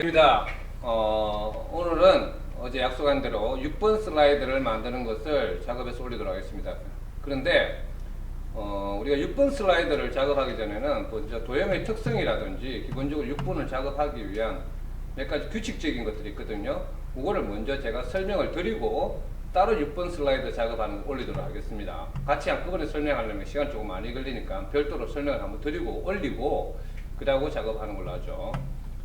입니다. 오늘은 어제 약속한 대로 6번 슬라이드를 만드는 것을 작업해서 올리도록 하겠습니다. 그런데 우리가 6번 슬라이드를 작업하기 전에는 먼저 도형의 특성이라든지 기본적으로 6번을 작업하기 위한 몇 가지 규칙적인 것들이 있거든요. 그거를 먼저 제가 설명을 드리고 따로 6번 슬라이드 작업하는 거 올리도록 하겠습니다. 같이 한꺼번에 설명하려면 시간 조금 많이 걸리니까 별도로 설명을 한번 드리고 올리고 그러고 작업하는 걸로 하죠.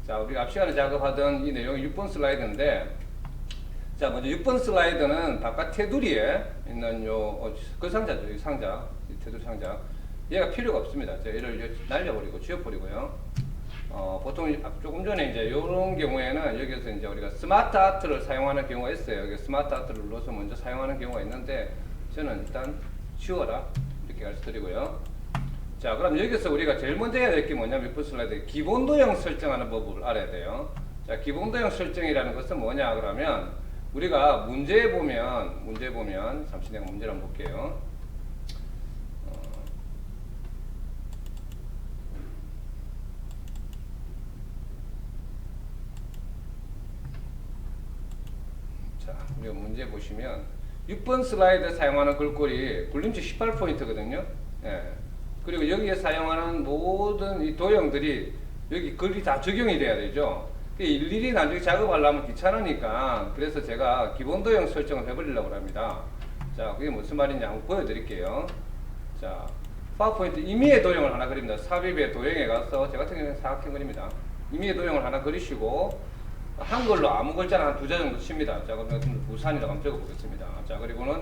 자, 우리가 앞 시간에 작업하던 이 내용이 6번 슬라이드인데, 자, 먼저 6번 슬라이드는 바깥 테두리에 있는 그 상자죠. 이 상자, 이 테두리 상자. 얘가 필요가 없습니다. 자, 얘를 날려버리고, 지워버리고요. 보통 조금 전에 이제 이런 경우에는 여기서 이제 우리가 스마트 아트를 사용하는 경우가 있어요. 여기 스마트 아트를 눌러서 먼저 사용하는 경우가 있는데, 저는 일단 지워라. 이렇게 가르쳐드리고요. 자, 그럼 여기서 우리가 제일 먼저 해야 될 게 뭐냐면 6번 슬라이드 기본 도형 설정하는 법을 알아야 돼요. 자, 기본 도형 설정이라는 것은 뭐냐 그러면 우리가 문제에 보면 잠시 내가 문제를 한번 볼게요. 자, 우리가 문제 보시면 6번 슬라이드 사용하는 글꼴이 굴림체 18포인트거든요. 예. 그리고 여기에 사용하는 모든 이 도형들이 여기 글이 다 적용이 돼야 되죠. 일일이 나중에 작업하려면 귀찮으니까 그래서 제가 기본 도형 설정을 해버리려고 합니다. 자, 그게 무슨 말인지 한번 보여드릴게요. 자, 파워포인트 임의의 도형을 하나 그립니다. 삽입의 도형에 가서 제 같은 경우는 사각형 그립니다. 임의의 도형을 하나 그리시고 한글로 아무 글자나 한 2자 정도 칩니다. 자, 그러면 부산이라고 한번 적어보겠습니다. 자, 그리고는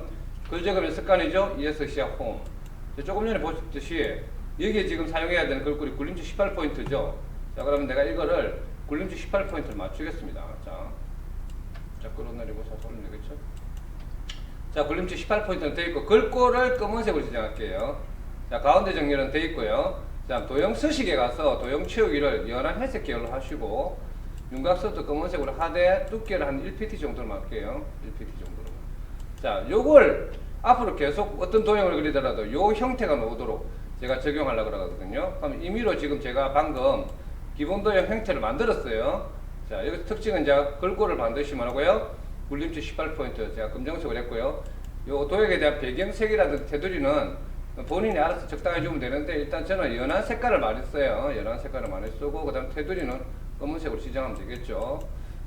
글 적으면 습관이죠. ES 시작 홈. 조금 전에 보셨듯이 여기에 지금 사용해야 되는 글꼴이 굴림체 18포인트죠. 자, 그러면 내가 이거를 굴림체 18포인트를 맞추겠습니다. 자, 끌어내리고 자, 돌리면 되겠죠. 자, 굴림체 18포인트는 되어 있고 글꼴을 검은색으로 지정할게요. 자, 가운데 정렬은 되어 있고요. 자, 도형 서식에 가서 도형 채우기를 연한 회색 계열로 하시고 윤곽선도 검은색으로 하되 두께를 한 1pt 정도로 할게요. 1pt 정도로. 자, 요걸 앞으로 계속 어떤 도형을 그리더라도 요 형태가 나오도록 제가 적용하려고 그러거든요. 그럼 임의로 지금 제가 방금 기본 도형 형태를 만들었어요. 자, 여기 특징은 이제 글꼴을 반드시 말하고요. 굴림체 18포인트 제가 검정색으로 했고요. 요 도형에 대한 배경색이라든지 테두리는 본인이 알아서 적당히 주면 되는데 일단 저는 연한 색깔을 많이 써요. 연한 색깔을 많이 쓰고 그 다음 테두리는 검은색으로 지정하면 되겠죠.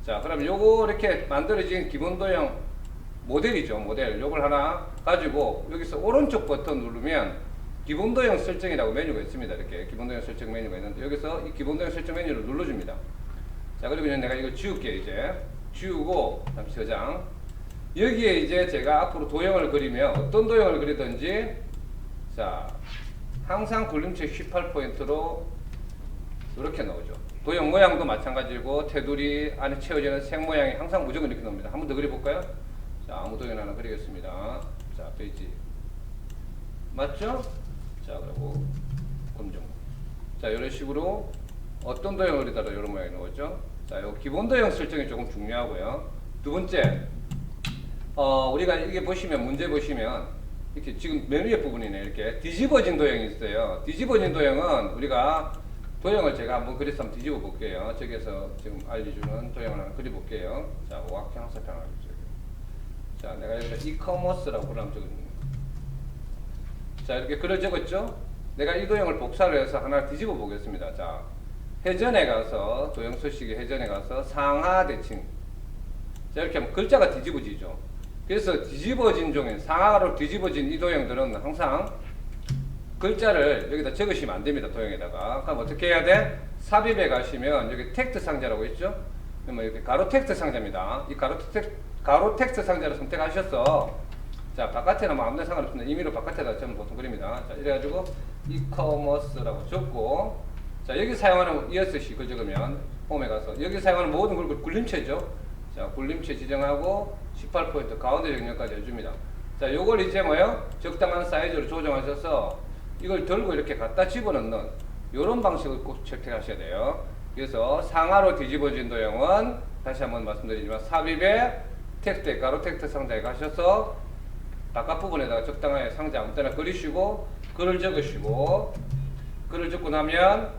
자, 그럼 요거 이렇게 만들어진 기본 도형 모델이죠. 모델. 요걸 하나 가지고 여기서 오른쪽 버튼 누르면 기본 도형 설정이라고 메뉴가 있습니다. 이렇게 기본 도형 설정 메뉴가 있는데 여기서 이 기본 도형 설정 메뉴를 눌러줍니다. 자, 그리고 내가 이거 지울게 이제. 지우고 잠시 저장. 여기에 이제 제가 앞으로 도형을 그리면 어떤 도형을 그리든지 자, 항상 굴림체 18포인트로 이렇게 나오죠. 도형 모양도 마찬가지고 테두리 안에 채워지는 색 모양이 항상 무조건 이렇게 나옵니다. 한 번 더 그려볼까요? 자, 아무 도형 하나 그리겠습니다. 자, 페이지. 맞죠? 자, 그리고 검정. 자, 이런 식으로 어떤 도형을 그리더라도 이런 모양이 나오죠. 자, 요 기본 도형 설정이 조금 중요하고요. 두 번째, 우리가 이게 보시면, 문제 보시면, 이렇게 지금 맨 위에 부분이네. 이렇게 뒤집어진 도형이 있어요. 뒤집어진 도형은 우리가 도형을 제가 한번 그려서 한번 뒤집어 볼게요. 저기에서 지금 알려주는 도형을 하나 그려 볼게요. 자, 오각형 항사평 알려줘요. 자, 내가 여기다 이커머스라고 그러면 적었네요. 자, 이렇게 글을 적었죠? 내가 이 도형을 복사를 해서 하나 뒤집어 보겠습니다. 자, 회전에 가서, 도형 서식의 회전에 가서 상하 대칭. 자, 이렇게 하면 글자가 뒤집어지죠. 그래서 뒤집어진 종인, 상하로 뒤집어진 이 도형들은 항상 글자를 여기다 적으시면 안 됩니다. 도형에다가. 그럼 어떻게 해야 돼? 삽입에 가시면 여기 텍스트 상자라고 있죠? 그러면 이렇게 가로 텍스트 상자입니다. 이 가로 텍스트 상자를 선택하셔서 자, 바깥에는 뭐 아무데나 상관없습니다. 임의로 바깥에다 저는 보통 그립니다. 자, 이래가지고 이커머스라고 적고 자, 여기 사용하는 ESC 글 적으면 홈에 가서 여기 사용하는 모든 걸 굴림체죠. 자, 굴림체 지정하고 18포인트 가운데 정렬까지 해줍니다. 자, 요걸 이제 뭐요? 적당한 사이즈로 조정하셔서 이걸 들고 이렇게 갖다 집어넣는 요런 방식을 꼭 채택하셔야 돼요. 그래서 상하로 뒤집어진 도형은 다시 한번 말씀드리지만 삽입에 텍스트, 가로 텍스트 상자에 가셔서 바깥 부분에다가 적당하게 상자 아무 때나 그리시고 글을 적으시고 글을 적고 나면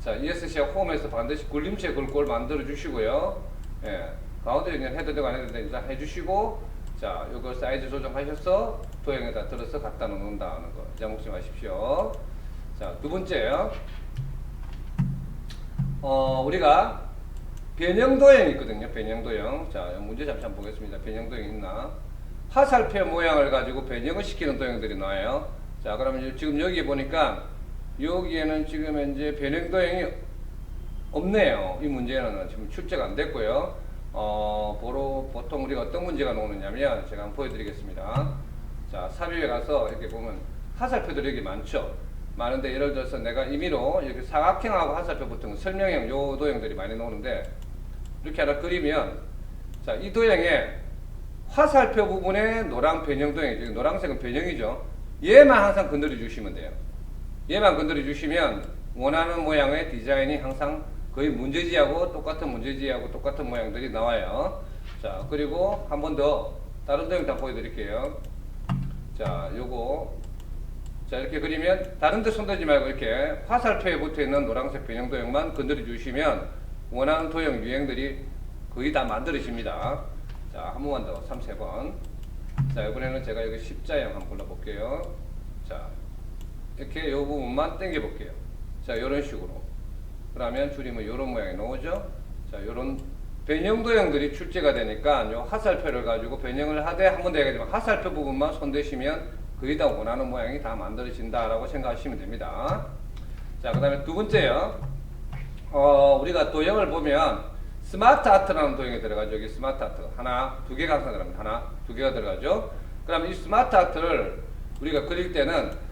자, ESC와 홈에서 반드시 굴림체 글꼴 만들어 주시고요. 예, 가운데 있는 해도 되고 안 해도 되고 해주시고, 자, 요거 사이즈 조정하셔서 도형에다 들어서 갖다 놓는다는 거 잊어먹지 마십시오. 자, 두 번째요. 우리가 변형도형이 있거든요. 변형도형. 자, 문제 잠시 한번 보겠습니다. 변형도형이 있나? 화살표 모양을 가지고 변형을 시키는 도형들이 나와요. 자, 그러면 지금 여기 보니까 여기에는 지금 현재 변형도형이 없네요. 이 문제는 지금 출제가 안 됐고요. 보통 우리가 어떤 문제가 나오느냐면 제가 한번 보여드리겠습니다. 자, 삽입에 가서 이렇게 보면 화살표들이 여기 많죠. 많은데 예를 들어서 내가 임의로 이렇게 사각형하고 화살표 붙은 설명형 요 도형들이 많이 나오는데 이렇게 하나 그리면 자, 이 도형에 화살표 부분에 노랑 변형 도형이죠. 노란색은 변형이죠. 얘만 항상 건드려 주시면 돼요. 얘만 건드려 주시면 원하는 모양의 디자인이 항상 거의 문제지하고 똑같은 문제지하고 똑같은 모양들이 나와요. 자, 그리고 한 번 더 다른 도형 다 보여드릴게요. 자, 요거 자, 이렇게 그리면 다른 데 손대지 말고 이렇게 화살표에 붙어 있는 노란색 변형 도형만 건드려 주시면 원하는 도형 유형들이 거의 다 만들어집니다. 자, 한 번만 더 3~4번. 자, 이번에는 제가 여기 십자형 한번 골라볼게요. 자, 이렇게 요 부분만 당겨 볼게요. 자, 요런 식으로. 그러면 줄이면 요런 모양이 나오죠. 자, 요런 변형 도형들이 출제가 되니까 요 화살표를 가지고 변형을 하되 한 번 더 얘기하지만 화살표 부분만 손대시면 거의 다 원하는 모양이 다 만들어진다라고 생각하시면 됩니다. 자, 그 다음에 두 번째요. 우리가 도형을 보면 스마트 아트라는 도형이 들어가죠. 여기 스마트 아트. 하나, 두 개가 항상 들어갑니다. 하나, 두 개가 들어가죠. 그러면 이 스마트 아트를 우리가 그릴 때는,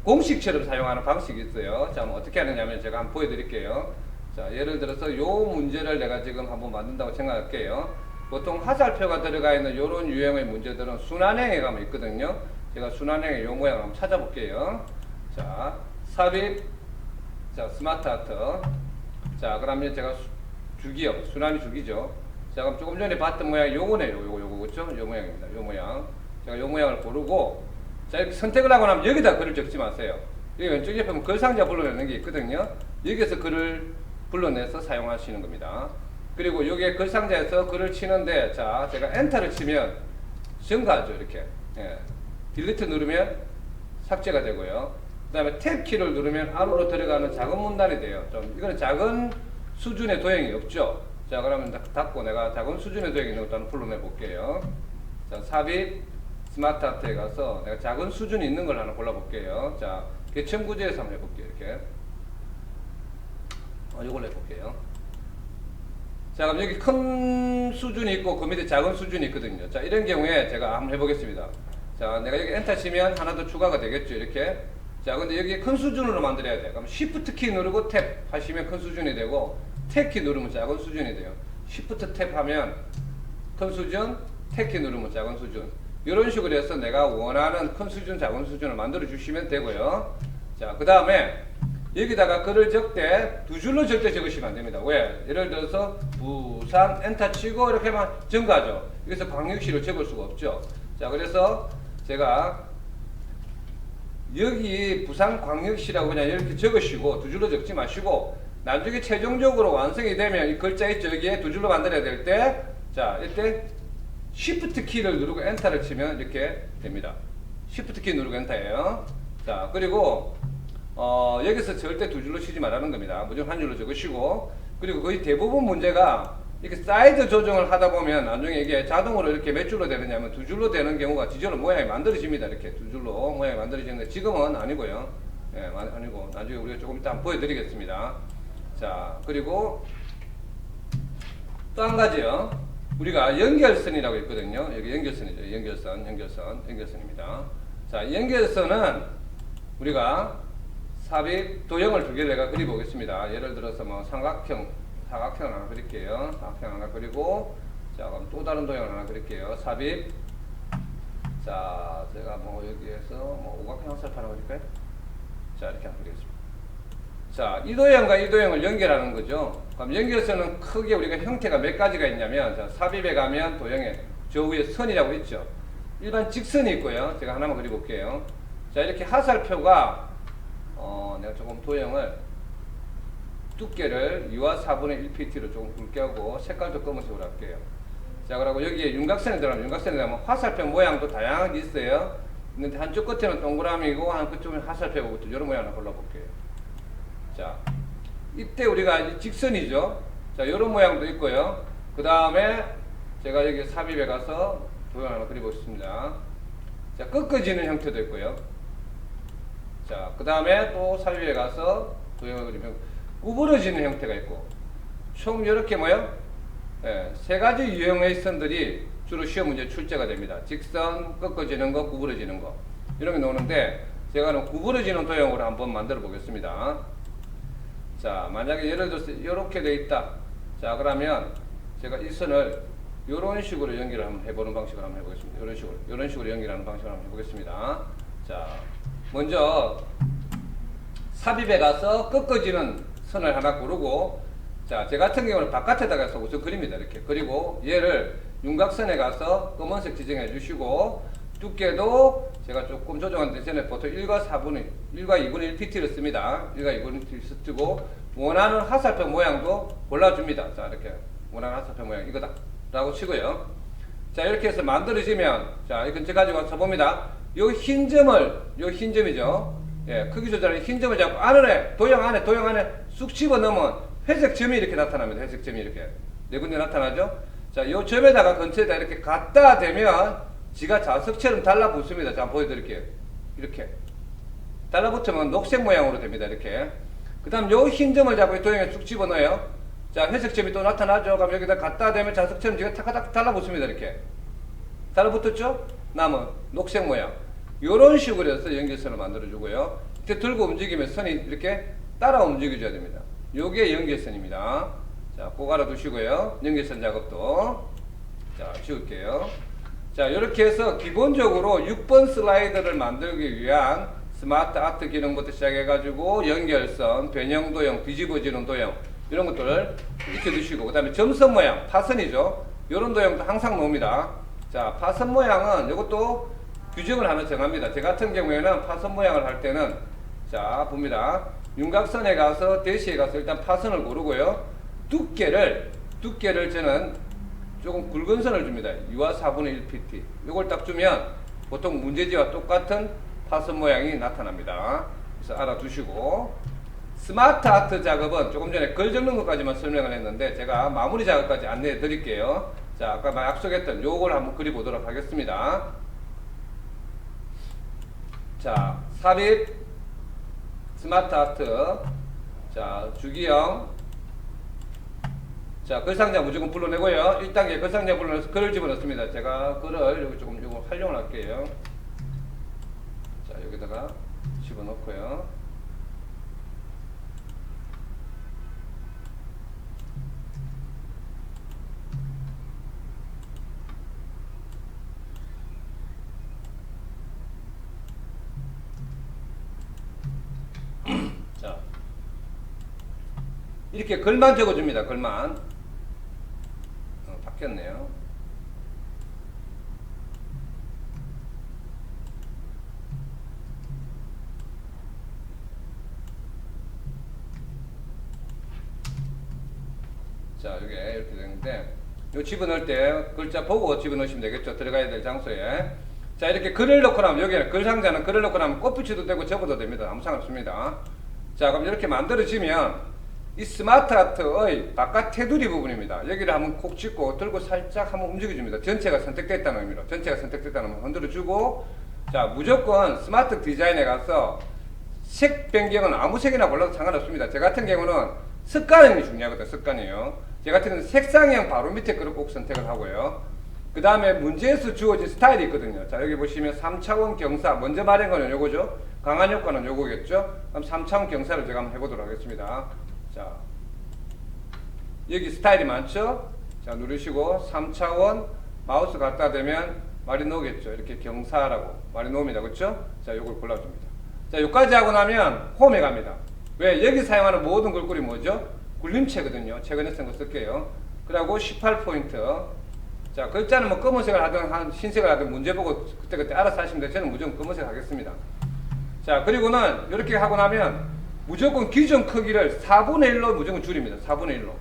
공식처럼 사용하는 방식이 있어요. 자, 뭐 어떻게 하느냐면 제가 한번 보여드릴게요. 자, 예를 들어서 요 문제를 내가 지금 한번 만든다고 생각할게요. 보통 화살표가 들어가 있는 이런 유형의 문제들은 순환형에 가면 있거든요. 제가 순환형의 요 모양을 한번 찾아볼게요. 자, 삽입, 자, 스마트 아트. 자, 그러면 제가 주기요. 순환이 주기죠. 자, 그럼 조금 전에 봤던 모양 요거네요. 요거, 그렇죠? 요 모양입니다. 요 모양. 제가 요 모양을 고르고, 자, 이렇게 선택을 하고 나면 여기다 글을 적지 마세요. 여기 왼쪽 옆에 보면 글상자 불러내는 게 있거든요. 여기에서 글을 불러내서 사용하시는 겁니다. 그리고 여기에 글상자에서 글을 치는데, 자, 제가 엔터를 치면 증가하죠. 이렇게. 예. 딜리트 누르면 삭제가 되고요. 그 다음에 탭 키를 누르면 안으로 들어가는 작은 문단이 돼요. 좀 이거는 작은 수준의 도형이 없죠. 자, 그러면 닫고 내가 작은 수준의 도형이 있는 것도 한번 불러내 볼게요. 자, 삽입 스마트 아트에 가서 내가 작은 수준이 있는 걸 하나 골라볼게요. 자, 개천 구제에서 한번 해볼게요. 이렇게. 이걸로 해볼게요. 자, 그럼 여기 큰 수준이 있고 그 밑에 작은 수준이 있거든요. 자, 이런 경우에 제가 한번 해보겠습니다. 자, 내가 여기 엔터 치면 하나 더 추가가 되겠죠. 이렇게. 자, 근데 여기 큰 수준으로 만들어야 돼. 그럼 Shift 키 누르고 탭 하시면 큰 수준이 되고, 탭 키 누르면 작은 수준이 돼요. Shift 탭 하면 큰 수준, 탭 키 누르면 작은 수준. 이런 식으로 해서 내가 원하는 큰 수준, 작은 수준을 만들어 주시면 되고요. 자, 그 다음에 여기다가 글을 적때 두 줄로 절대 적으시면 안 됩니다. 왜? 예를 들어서 부산 엔터 치고 이렇게만 증가하죠. 여기서 광역시로 적을 수가 없죠. 자, 그래서 제가 여기 부산광역시라고 그냥 이렇게 적으시고 두 줄로 적지 마시고, 나중에 최종적으로 완성이 되면 이 글자 있죠. 여기에 두 줄로 만들어야 될 때, 자, 이때 Shift 키를 누르고 엔터를 치면 이렇게 됩니다. Shift 키 누르고 엔터예요. 자, 그리고 여기서 절대 두 줄로 치지 말라는 겁니다. 무조건 한 줄로 적으시고, 그리고 거의 대부분 문제가 이렇게 사이즈 조정을 하다 보면 나중에 이게 자동으로 이렇게 몇 줄로 되느냐면 두 줄로 되는 경우가 지저로 모양이 만들어집니다. 이렇게 두 줄로 모양이 만들어지는데 지금은 아니고요. 예, 아니고 나중에 우리가 조금 이따 보여드리겠습니다. 자, 그리고 또 한 가지요. 우리가 연결선이라고 있거든요. 여기 연결선이죠. 연결선입니다. 자, 연결선은 우리가 삽입 도형을 두 개를 내가 그려보겠습니다. 예를 들어서 뭐 삼각형 하나 그릴게요. 삼각형 하나 그리고, 자, 그럼 또 다른 도형을 하나 그릴게요. 삽입. 자, 제가 뭐 여기에서 뭐 오각형 화살표 하나 그릴까요? 자, 이렇게 한번 그리겠습니다. 자, 이 도형과 이 도형을 연결하는 거죠. 그럼 연결선은 크게 우리가 형태가 몇 가지가 있냐면, 자, 삽입에 가면 도형에 저 위에 선이라고 있죠. 일반 직선이 있고요. 제가 하나만 그려볼게요. 자, 이렇게 화살표가 내가 조금 도형을 두께를 2와 4분의 1pt로 조금 굵게 하고 색깔도 검은색으로 할게요. 자, 그리고 여기에 윤곽선이 들어가면 윤곽선이 들어가면 화살표 모양도 다양하게 있어요. 근데 한쪽 끝에는 동그라미고 한쪽 끝에는 화살표고 이런 모양을 골라볼게요. 자, 이때 우리가 이 직선이죠. 자, 이런 모양도 있고요. 그 다음에 제가 여기 삽입에 가서 도형 하나 그려보겠습니다. 자, 꺾어지는 형태도 있고요. 자, 그 다음에 또 삽입에 가서 도형을 그리면 구부러지는 형태가 있고, 총 이렇게 뭐요? 예, 세 가지 유형의 선들이 주로 시험 문제 출제가 됩니다. 직선, 꺾어지는 거, 구부러지는 거. 이런 게 나오는데, 제가 구부러지는 도형으로 한번 만들어 보겠습니다. 자, 만약에 예를 들어서 이렇게 돼 있다. 자, 그러면 제가 이 선을 이런 식으로 연결을 한번 해보는 방식을 한번 해보겠습니다. 이런 식으로 연결하는 방식을 한번 해보겠습니다. 자, 먼저 삽입에 가서 꺾어지는 선을 하나 고르고, 자, 제 같은 경우는 바깥에다가 서 우선 그립니다. 이렇게. 그리고 얘를 윤곽선에 가서 검은색 지정해 주시고, 두께도 제가 조금 조정한 대신에 보통 1과 2분의 1pt를 씁니다. 1과 2분의 1pt를 쓰고, 원하는 화살표 모양도 골라줍니다. 자, 이렇게. 원하는 화살표 모양 이거다. 라고 치고요. 자, 이렇게 해서 만들어지면, 자, 이건 제가 가지고 와서 봅니다. 요 흰 점이죠. 예, 크기 조절에 흰 점을 잡고 도형 안에 쑥 집어 넣으면 회색 점이 이렇게 나타납니다. 회색 점이 이렇게 네 군데 나타나죠. 자, 요 점에다가 근처에다 이렇게 갖다 대면 지가 자석처럼 달라붙습니다. 자, 보여드릴게요. 이렇게 달라붙으면 녹색 모양으로 됩니다. 이렇게. 그 다음 요 흰 점을 잡고 도형에 쑥 집어 넣어요. 자, 회색 점이 또 나타나죠. 그럼 여기다 갖다 대면 자석처럼 지가 탁탁 달라붙습니다. 이렇게 달라붙었죠. 남은 녹색 모양. 요런 식으로 해서 연결선을 만들어 주고요. 이렇게 들고 움직이면 선이 이렇게 따라 움직여줘야 됩니다. 요게 연결선입니다. 자, 꼭 알아두시고요. 연결선 작업도. 자, 지울게요. 자, 이렇게 해서 기본적으로 6번 슬라이드를 만들기 위한 스마트 아트 기능부터 시작해가지고 연결선, 변형 도형, 뒤집어지는 도형, 이런 것들을 익혀두시고, 그 다음에 점선 모양, 파선이죠. 이런 도형도 항상 나옵니다. 자, 파선 모양은 이것도 규정을 하나 정합니다. 제 같은 경우에는 파선 모양을 할 때는, 자, 봅니다. 윤곽선에 가서 대시에 가서 일단 파선을 고르고요. 두께를 저는 조금 굵은 선을 줍니다. 2와 4분의 1pt. 이걸 딱 주면 보통 문제지와 똑같은 파선 모양이 나타납니다. 그래서 알아두시고, 스마트 아트 작업은 조금 전에 글 적는 것까지만 설명을 했는데 제가 마무리 작업까지 안내해 드릴게요. 자, 아까 약속했던 요걸 한번 그려보도록 하겠습니다. 자, 삽입, 스마트 아트, 자, 주기형, 자, 글상자 무조건 불러내고요. 1단계 글상자 불러내서 글을 집어넣습니다. 제가 글을 여기 조금 활용을 할게요. 자, 여기다가 집어넣고요. 자, 이렇게 글만 적어줍니다. 글만. 바뀌었네요. 자, 이게 이렇게 되는데, 요 집어넣을 때 글자 보고 집어넣으시면 되겠죠. 들어가야 될 장소에. 자, 이렇게 글을 넣고 나면, 여기에 글 상자는 글을 넣고 나면 꽃붙이도 되고 접어도 됩니다. 아무 상관없습니다. 자, 그럼 이렇게 만들어지면 이 스마트 아트의 바깥 테두리 부분입니다. 여기를 한번 콕 찍고 들고 살짝 한번 움직여줍니다. 전체가 선택됐다는 의미로. 전체가 선택됐다는 의미로 흔들어주고, 자, 무조건 스마트 디자인에 가서 색 변경은 아무 색이나 골라도 상관없습니다. 제 같은 경우는 습관이 중요하거든요. 습관이에요. 제 같은 경우는 색상형 바로 밑에 그걸 꼭 선택을 하고요. 그 다음에 문제에서 주어진 스타일이 있거든요. 자, 여기 보시면 3차원 경사. 먼저 말한 거는 요거죠. 강한 효과는 요거겠죠. 그럼 3차원 경사를 제가 한번 해보도록 하겠습니다. 자, 여기 스타일이 많죠? 자, 누르시고 3차원 마우스 갖다 대면 말이 나오겠죠. 이렇게 경사라고 말이 나옵니다. 그렇죠? 자, 요걸 골라줍니다. 자, 여기까지 하고 나면 홈에 갑니다. 왜? 여기 사용하는 모든 글꼴이 뭐죠? 굴림체거든요. 최근에 쓴 거 쓸게요. 그리고 18포인트. 자, 글자는 뭐 검은색을 하든 흰색을 하든 문제 보고 그때그때 알아서 하시면 돼요. 저는 무조건 검은색 하겠습니다. 자, 그리고는 이렇게 하고 나면 무조건 기존 크기를 4분의 1로 무조건 줄입니다. 4분의 1로.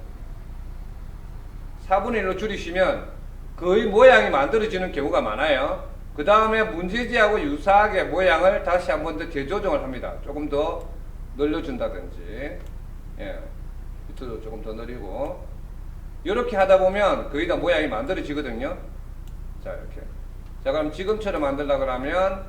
4분의 1로 줄이시면 거의 모양이 만들어지는 경우가 많아요. 그 다음에 문제지하고 유사하게 모양을 다시 한 번 더 재조정을 합니다. 조금 더 늘려준다든지, 예, 밑으로 조금 더 늘리고, 이렇게 하다 보면 거의 다 모양이 만들어지거든요. 자, 이렇게. 자, 그럼 지금처럼 만들려고 하면,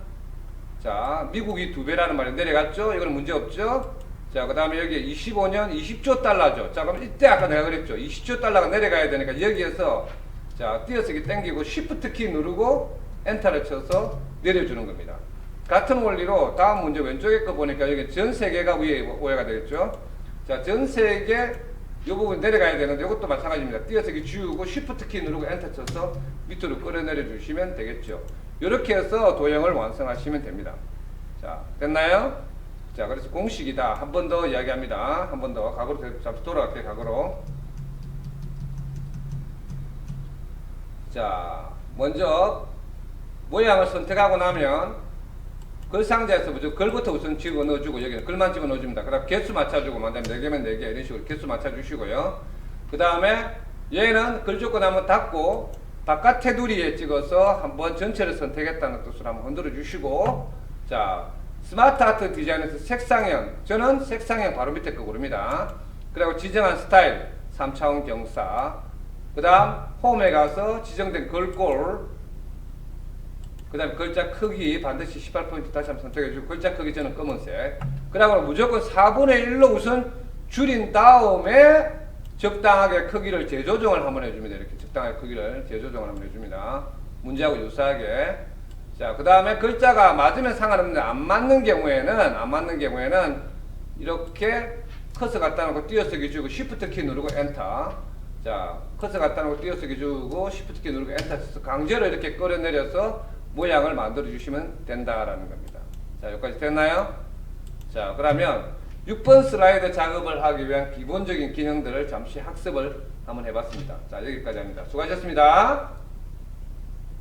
자, 미국이 2배라는 말이 내려갔죠? 이건 문제 없죠? 자, 그 다음에 여기 25년 20조 달러죠. 자, 그럼 이때 아까 내가 그랬죠. 20조 달러가 내려가야 되니까 여기에서, 자, 띄어쓰기 땡기고 Shift 키 누르고 엔터를 쳐서 내려주는 겁니다. 같은 원리로 다음 문제 왼쪽에 거 보니까 여기 전 세계가 위에 오해가 되겠죠. 자, 전 세계 이 부분 내려가야 되는데 이것도 마찬가지입니다. 띄어쓰기 지우고 Shift 키 누르고 엔터 쳐서 밑으로 끌어내려 주시면 되겠죠. 이렇게 해서 도형을 완성하시면 됩니다. 자, 됐나요? 자, 그래서 공식이다. 한 번 더 이야기합니다. 한 번 더 각으로 잠시 돌아갈게요. 각으로. 자, 먼저 모양을 선택하고 나면 글 상자에서 무조건 글부터 우선 집어넣어주고 여기는 글만 집어넣어줍니다. 그 다음 개수 맞춰주고 만들면 4개면 4개 이런 식으로 개수 맞춰주시고요. 그 다음에 얘는 글 조건 한번 닫고 바깥 테두리에 찍어서 한번 전체를 선택했다는 뜻으로 한번 흔들어 주시고, 자, 스마트 아트 디자인에서 색상형, 저는 색상형 바로 밑에 거 고릅니다. 그리고 지정한 스타일 3차원 경사, 그 다음 홈에 가서 지정된 글꼴, 그 다음에 글자 크기 반드시 18포인트 다시 한번 선택해주고, 글자 크기 저는 검은색. 그 다음에 무조건 4분의 1로 우선 줄인 다음에 적당하게 크기를 재조정을 한번 해줍니다. 이렇게 적당하게 크기를 재조정을 한번 해줍니다. 문제하고 유사하게. 자, 그 다음에 글자가 맞으면 상관없는데 안 맞는 경우에는 이렇게 커서 갖다 놓고 띄어쓰기 주고 Shift 키 누르고 엔터. 자, 커서 갖다 놓고 띄어쓰기 주고 Shift 키 누르고 엔터 쳐서 강제로 이렇게 끌어내려서 모양을 만들어 주시면 된다라는 겁니다. 자, 여기까지 됐나요? 자, 그러면 6번 슬라이드 작업을 하기 위한 기본적인 기능들을 잠시 학습을 한번 해봤습니다. 자, 여기까지 합니다. 수고하셨습니다.